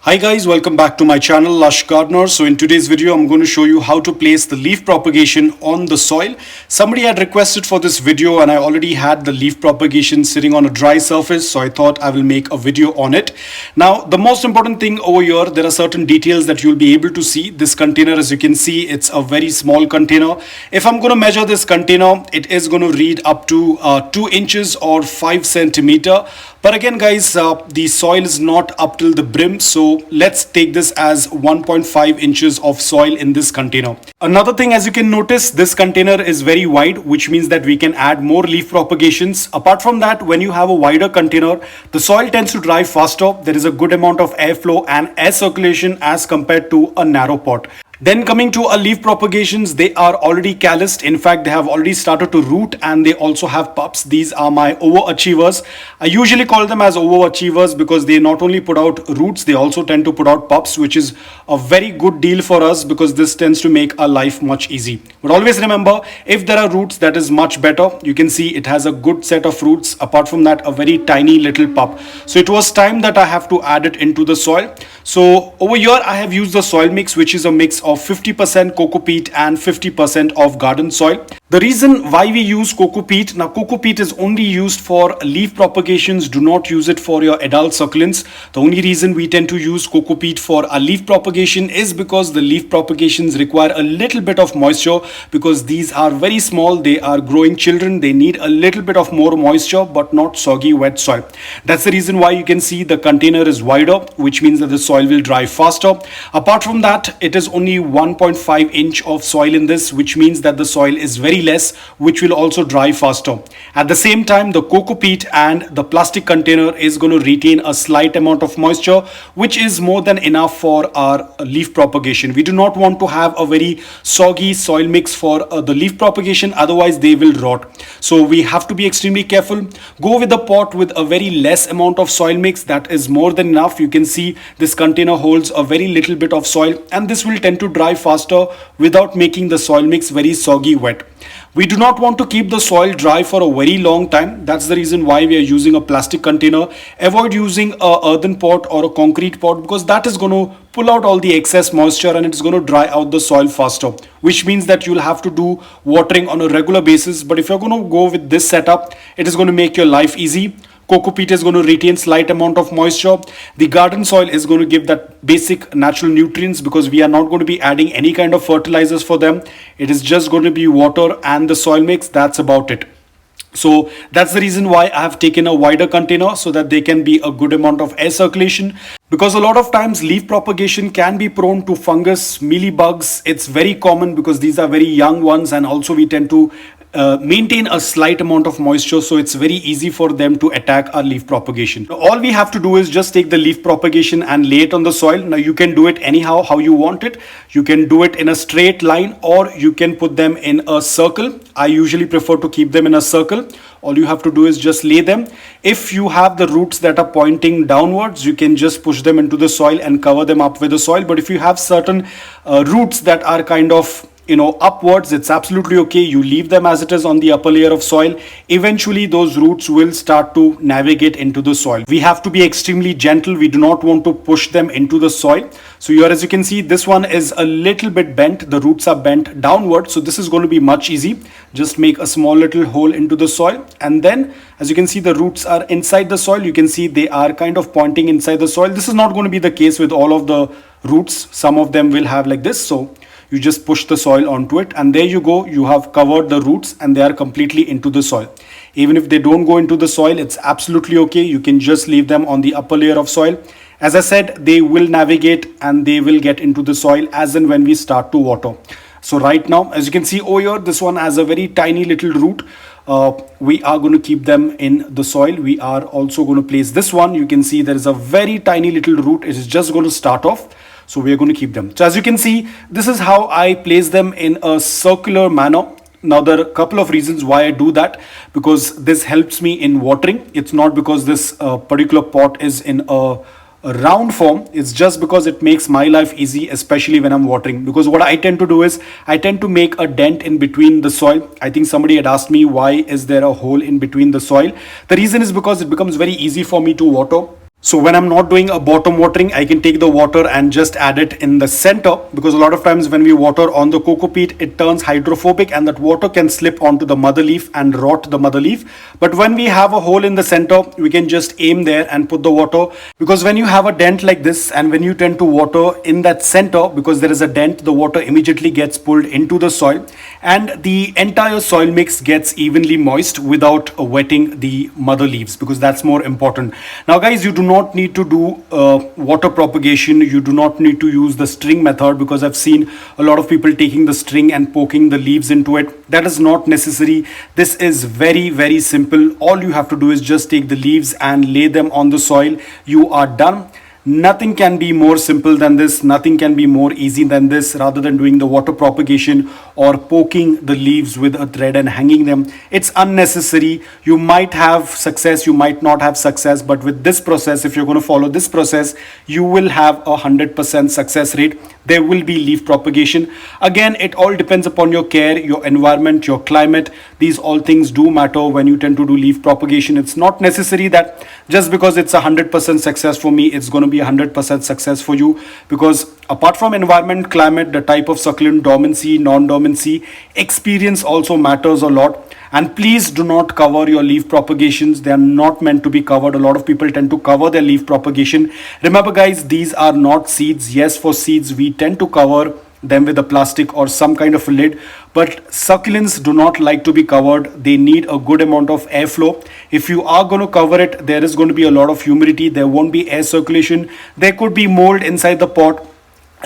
Hi guys, welcome back to my channel Lush Gardener. So in today's video I'm going to show you how to place the leaf propagation on the soil. Somebody had requested for this video and I already had the leaf propagation sitting on a dry surface, so I thought I will make a video on it. Now the most important thing over here, there are certain details that you'll be able to see. This container, as you can see, it's a very small container. If I'm going to measure this container, it is going to read up to 2 inches or 5 centimeter. But again guys, the soil is not up till the brim, so let's take this as 1.5 inches of soil in this container. Another thing, as you can notice, this container is very wide, which means that we can add more leaf propagations. Apart from that, when you have a wider container, the soil tends to dry faster. There is a good amount of airflow and air circulation as compared to a narrow pot. Then coming to our leaf propagations, they are already calloused. In fact, they have already started to root and they also have pups. These are my overachievers. I usually call them as overachievers because they not only put out roots, they also tend to put out pups, which is a very good deal for us because this tends to make our life much easy. But always remember, if there are roots, that is much better. You can see it has a good set of roots. Apart from that, a very tiny little pup. So it was time that I have to add it into the soil. So over here, I have used the soil mix, which is a mix of 50% coco peat and 50% of garden soil. The reason why we use coco peat, now coco peat is only used for leaf propagations. Do not use it for your adult succulents. The only reason we tend to use coco peat for a leaf propagation is because the leaf propagations require a little bit of moisture, because these are very small, they are growing children, they need a little bit of more moisture but not soggy wet soil. That's the reason why you can see the container is wider, which means that the soil will dry faster. Apart from that, it is only 1.5 inch of soil in this, which means that the soil is very less, which will also dry faster. At the same time, the coco peat and the plastic container is going to retain a slight amount of moisture, which is more than enough for our leaf propagation. We do not want to have a very soggy soil mix for the leaf propagation, otherwise they will rot. So we have to be extremely careful. Go with a pot with a very less amount of soil mix. That is more than enough. You can see this container holds a very little bit of soil and this will tend to dry faster without making the soil mix very soggy wet. We do not want to keep the soil dry for a very long time. That's the reason why we are using a plastic container. Avoid using a earthen pot or a concrete pot, because that is going to pull out all the excess moisture and it's going to dry out the soil faster, which means that you'll have to do watering on a regular basis. But if you're going to go with this setup, it is going to make your life easy. Coco peat is going to retain slight amount of moisture. The garden soil is going to give that basic natural nutrients, because we are not going to be adding any kind of fertilizers for them. It is just going to be water and the soil mix. That's about it. So that's the reason why I have taken a wider container, so that there can be a good amount of air circulation. Because a lot of times leaf propagation can be prone to fungus, mealybugs. It's very common because these are very young ones, and also we tend to maintain a slight amount of moisture, so it's very easy for them to attack our leaf propagation. All we have to do is just take the leaf propagation and lay it on the soil. Now you can do it anyhow how you want it. You can do it in a straight line or you can put them in a circle. I usually prefer to keep them in a circle. All you have to do is just lay them. If you have the roots that are pointing downwards, you can just push them into the soil and cover them up with the soil. But if you have certain roots that are kind of upwards, it's absolutely okay. You leave them as it is on the upper layer of soil. Eventually those roots will start to navigate into the soil. We have to be extremely gentle. We do not want to push them into the soil. So here, as you can see, this one is a little bit bent. The roots are bent downward, so this is going to be much easy. Just make a small little hole into the soil, and then as you can see, the roots are inside the soil. You can see they are kind of pointing inside the soil. This is not going to be the case with all of the roots. Some of them will have like this, so you just push the soil onto it, and there you go. You have covered the roots and they are completely into the soil. Even if they don't go into the soil, it's absolutely okay. You can just leave them on the upper layer of soil. As I said, they will navigate and they will get into the soil as and when we start to water. So right now, as you can see over here, this one has a very tiny little root. We are going to keep them in the soil. We are also going to place this one. You can see there is a very tiny little root. It is just going to start off. So we are going to keep them. So as you can see, this is how I place them in a circular manner. Now there are a couple of reasons why I do that, because this helps me in watering. It's not because this particular pot is in a a round form, it's just because it makes my life easy, especially when I'm watering. Because what I tend to do is I tend to make a dent in between the soil. I think somebody had asked me, why is there a hole in between the soil? The reason is because it becomes very easy for me to water. So when I'm not doing a bottom watering, I can take the water and just add it in the center, because a lot of times when we water on the coco peat, it turns hydrophobic and that water can slip onto the mother leaf and rot the mother leaf. But when we have a hole in the center, we can just aim there and put the water, because when you have a dent like this and when you tend to water in that center, because there is a dent, the water immediately gets pulled into the soil and the entire soil mix gets evenly moist without wetting the mother leaves, because that's more important. Now guys, you do not need to do water propagation. You do not need to use the string method, because I've seen a lot of people taking the string and poking the leaves into it. That is not necessary. This is very, very simple. All you have to do is just take the leaves and lay them on the soil. You are done. Nothing can be more simple than this. Nothing can be more easy than this, rather than doing the water propagation or poking the leaves with a thread and hanging them. It's unnecessary. You might have success, you might not have success, but with this process, if you're going to follow this process, you will have 100% success rate. There will be leaf propagation. Again, it all depends upon your care, your environment, your climate. These all things do matter when you tend to do leaf propagation. It's not necessary that just because it's 100% success for me, it's going to be 100% success for you, because apart from environment, climate, the type of succulent, dormancy, non-dormancy, experience also matters a lot. And please do not cover your leaf propagations. They are not meant to be covered. A lot of people tend to cover their leaf propagation. Remember guys, these are not seeds. Yes, for seeds we tend to cover them with a plastic or some kind of a lid, but succulents do not like to be covered. They need a good amount of airflow. If you are going to cover it, there is going to be a lot of humidity. There won't be air circulation. There could be mold inside the pot.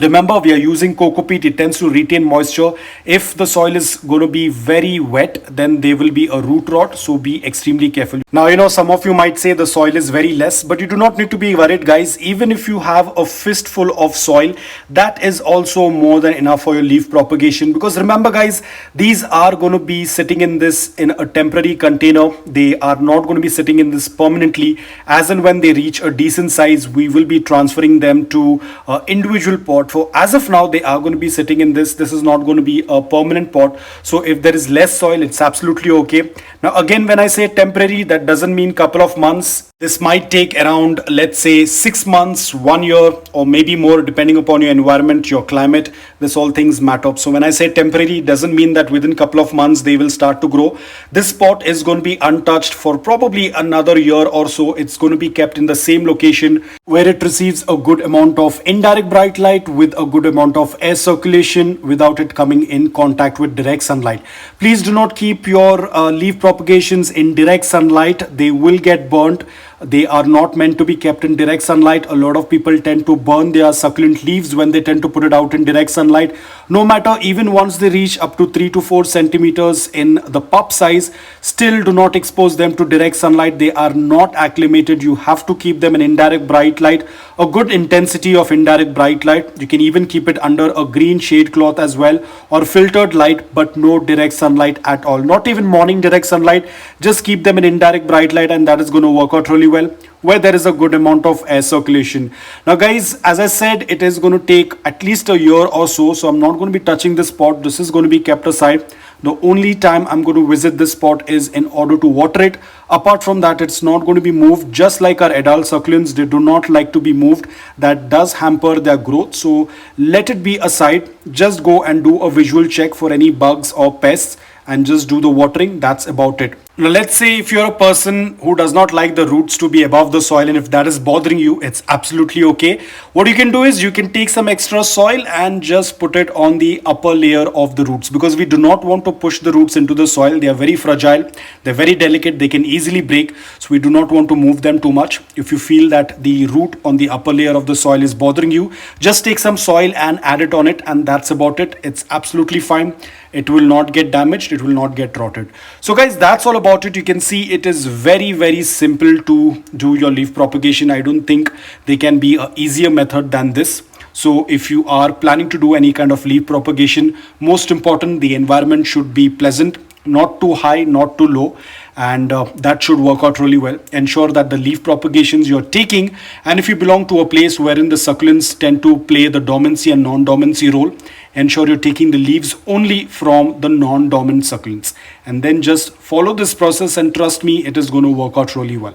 Remember, we are using coco peat. It tends to retain moisture. If the soil is going to be very wet, then there will be a root rot. So be extremely careful. Now, some of you might say the soil is very less, but you do not need to be worried, guys. Even if you have a fistful of soil, that is also more than enough for your leaf propagation. Because remember, guys, these are going to be sitting in a temporary container. They are not going to be sitting in this permanently. As and when they reach a decent size, we will be transferring them to individual pots. For as of now, they are going to be sitting in this. This is not going to be a permanent pot. So if there is less soil, it's absolutely okay. Now again, when I say temporary, that doesn't mean couple of months. This might take around, let's say, 6 months, 1 year, or maybe more, depending upon your environment, your climate. This all things matter. So when I say temporary, it doesn't mean that within couple of months they will start to grow. This pot is going to be untouched for probably another year or so. It's going to be kept in the same location where it receives a good amount of indirect bright light with a good amount of air circulation without it coming in contact with direct sunlight. Please do not keep your leaf propagations in direct sunlight. They will get burnt. They are not meant to be kept in direct sunlight. A lot of people tend to burn their succulent leaves when they tend to put it out in direct sunlight. No matter, even once they reach up to 3 to 4 centimeters in the pup size, still do not expose them to direct sunlight. They are not acclimated. You have to keep them in indirect bright light, a good intensity of indirect bright light. You can even keep it under a green shade cloth as well, or filtered light, but no direct sunlight at all. Not even morning direct sunlight. Just keep them in indirect bright light, and that is going to work out really well, where there is a good amount of air circulation. Now guys, as I said, it is going to take at least a year or so. So I'm not going to be touching this pot. This is going to be kept aside. The only time I'm going to visit this pot is in order to water it. Apart from that, it's not going to be moved. Just like our adult succulents, they do not like to be moved. That does hamper their growth. So let it be aside. Just go and do a visual check for any bugs or pests and just do the watering. That's about it. Now let's say if you're a person who does not like the roots to be above the soil, and if that is bothering you, it's absolutely okay. What you can do is you can take some extra soil and just put it on the upper layer of the roots, because we do not want to push the roots into the soil. They are very fragile, they're very delicate, they can easily break, so we do not want to move them too much. If you feel that the root on the upper layer of the soil is bothering you, just take some soil and add it on it, and that's about it. It's absolutely fine. It will not get damaged, it will not get rotted. So guys, that's all about it. You can see it is very, very simple to do your leaf propagation. I don't think there can be an easier method than this. So if you are planning to do any kind of leaf propagation, most important, the environment should be pleasant, not too high, not too low. and that should work out really well. Ensure that the leaf propagations you're taking, and if you belong to a place wherein the succulents tend to play the dormancy and non-dormancy role, ensure you're taking the leaves only from the non-dormant succulents, and then just follow this process, and trust me, it is going to work out really well.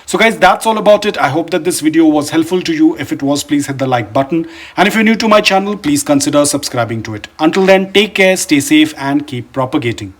So guys, that's all about it. I hope that this video was helpful to you. If it was, please hit the like button, and if you're new to my channel, please consider subscribing to it. Until then, take care, stay safe, and keep propagating.